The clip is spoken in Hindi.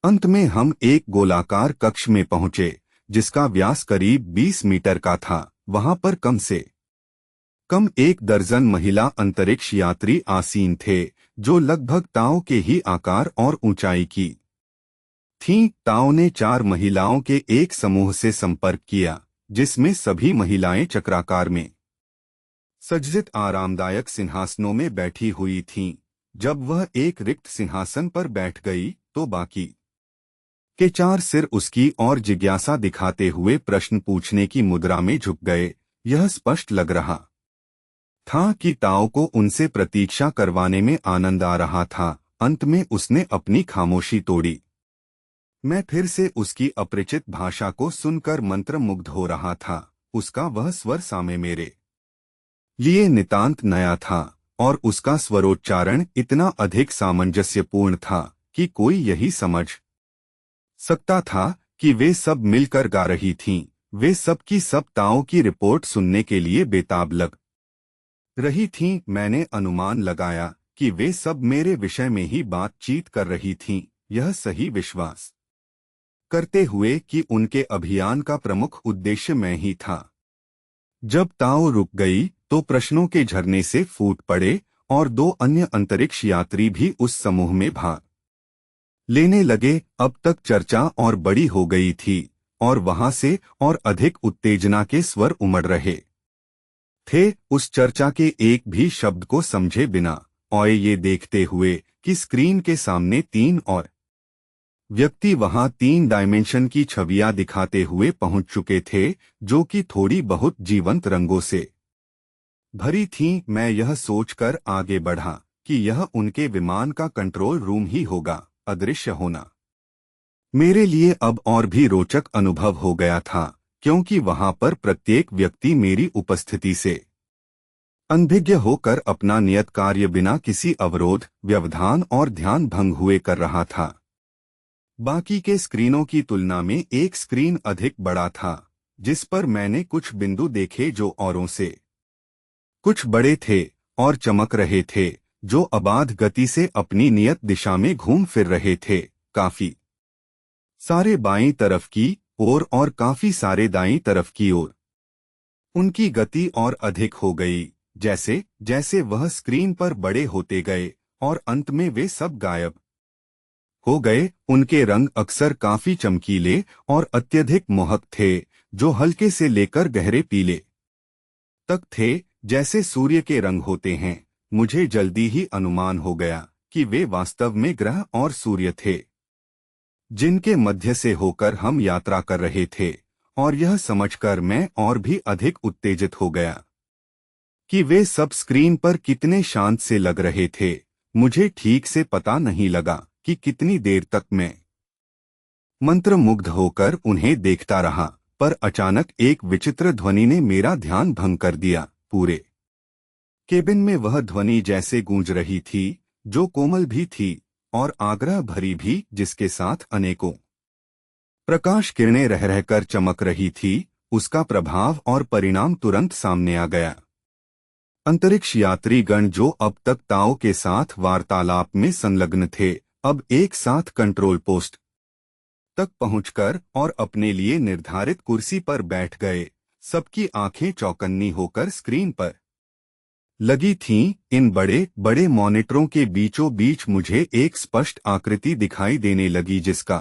अंत में हम एक गोलाकार कक्ष में पहुंचे जिसका व्यास करीब 20 मीटर का था। वहां पर कम से कम 1 दर्जन महिला अंतरिक्ष यात्री आसीन थे, जो लगभग ताओ के ही आकार और ऊंचाई की थीं। ताओ ने 4 महिलाओं के एक समूह से संपर्क किया, जिसमें सभी महिलाएं चक्राकार में सज्जित आरामदायक सिंहासनों में बैठी हुई थीं। जब वह एक रिक्त सिंहासन पर बैठ गई तो बाकी के 4 सिर उसकी और जिज्ञासा दिखाते हुए प्रश्न पूछने की मुद्रा में झुक गए। यह स्पष्ट लग रहा था कि ताओ को उनसे प्रतीक्षा करवाने में आनंद आ रहा था। अंत में उसने अपनी खामोशी तोड़ी। मैं फिर से उसकी अपरिचित भाषा को सुनकर मंत्रमुग्ध हो रहा था। उसका वह स्वर सामे मेरे लिए नितांत नया था और उसका स्वरोच्चारण इतना अधिक सामंजस्यपूर्ण था कि कोई यही समझ सकता था कि वे सब मिलकर गा रही थीं। वे सब की सब ताओ की रिपोर्ट सुनने के लिए बेताब लग रही थीं। मैंने अनुमान लगाया कि वे सब मेरे विषय में ही बातचीत कर रही थीं, यह सही विश्वास करते हुए कि उनके अभियान का प्रमुख उद्देश्य मैं ही था। जब ताओ रुक गई तो प्रश्नों के झरने से फूट पड़े और 2 अन्य अंतरिक्ष यात्री भी उस समूह में भाग लेने लगे। अब तक चर्चा और बड़ी हो गई थी और वहां से और अधिक उत्तेजना के स्वर उमड़ रहे थे। उस चर्चा के एक भी शब्द को समझे बिना और ये देखते हुए कि स्क्रीन के सामने 3 और व्यक्ति वहां 3 डायमेंशन की छवियां दिखाते हुए पहुंच चुके थे, जो कि थोड़ी बहुत जीवंत रंगों से भरी थीं। मैं यह सोचकर आगे बढ़ा कि यह उनके विमान का कंट्रोल रूम ही होगा। अदृश्य होना मेरे लिए अब और भी रोचक अनुभव हो गया था, क्योंकि वहां पर प्रत्येक व्यक्ति मेरी उपस्थिति से अनभिज्ञ होकर अपना नियत कार्य बिना किसी अवरोध, व्यवधान और ध्यान भंग हुए कर रहा था। बाकी के स्क्रीनों की तुलना में एक स्क्रीन अधिक बड़ा था, जिस पर मैंने कुछ बिंदु देखे जो औरों से कुछ बड़े थे और चमक रहे थे, जो अबाध गति से अपनी नियत दिशा में घूम फिर रहे थे। काफी सारे बाईं तरफ की ओर और काफी सारे दाईं तरफ की ओर। उनकी गति और अधिक हो गई जैसे जैसे वह स्क्रीन पर बड़े होते गए और अंत में वे सब गायब हो गए। उनके रंग अक्सर काफी चमकीले और अत्यधिक मोहक थे, जो हल्के से लेकर गहरे पीले तक थे, जैसे सूर्य के रंग होते हैं। मुझे जल्दी ही अनुमान हो गया कि वे वास्तव में ग्रह और सूर्य थे, जिनके मध्य से होकर हम यात्रा कर रहे थे। और यह समझकर मैं और भी अधिक उत्तेजित हो गया कि वे सब स्क्रीन पर कितने शांत से लग रहे थे। मुझे ठीक से पता नहीं लगा कि कितनी देर तक मैं मंत्रमुग्ध होकर उन्हें देखता रहा, पर अचानक एक विचित्र ध्वनि ने मेरा ध्यान भंग कर दिया। पूरे केबिन में वह ध्वनि जैसे गूंज रही थी, जो कोमल भी थी और आग्रह भरी भी, जिसके साथ अनेकों प्रकाश किरणें रह रहकर चमक रही थी। उसका प्रभाव और परिणाम तुरंत सामने आ गया। अंतरिक्ष यात्री गण जो अब तक ताओ के साथ वार्तालाप में संलग्न थे, अब एक साथ कंट्रोल पोस्ट तक पहुंचकर और अपने लिए निर्धारित कुर्सी पर बैठ गए। सबकी आंखें चौकन्नी होकर स्क्रीन पर लगी थीं। इन बड़े बड़े मॉनिटरों के बीचों बीच मुझे एक स्पष्ट आकृति दिखाई देने लगी, जिसका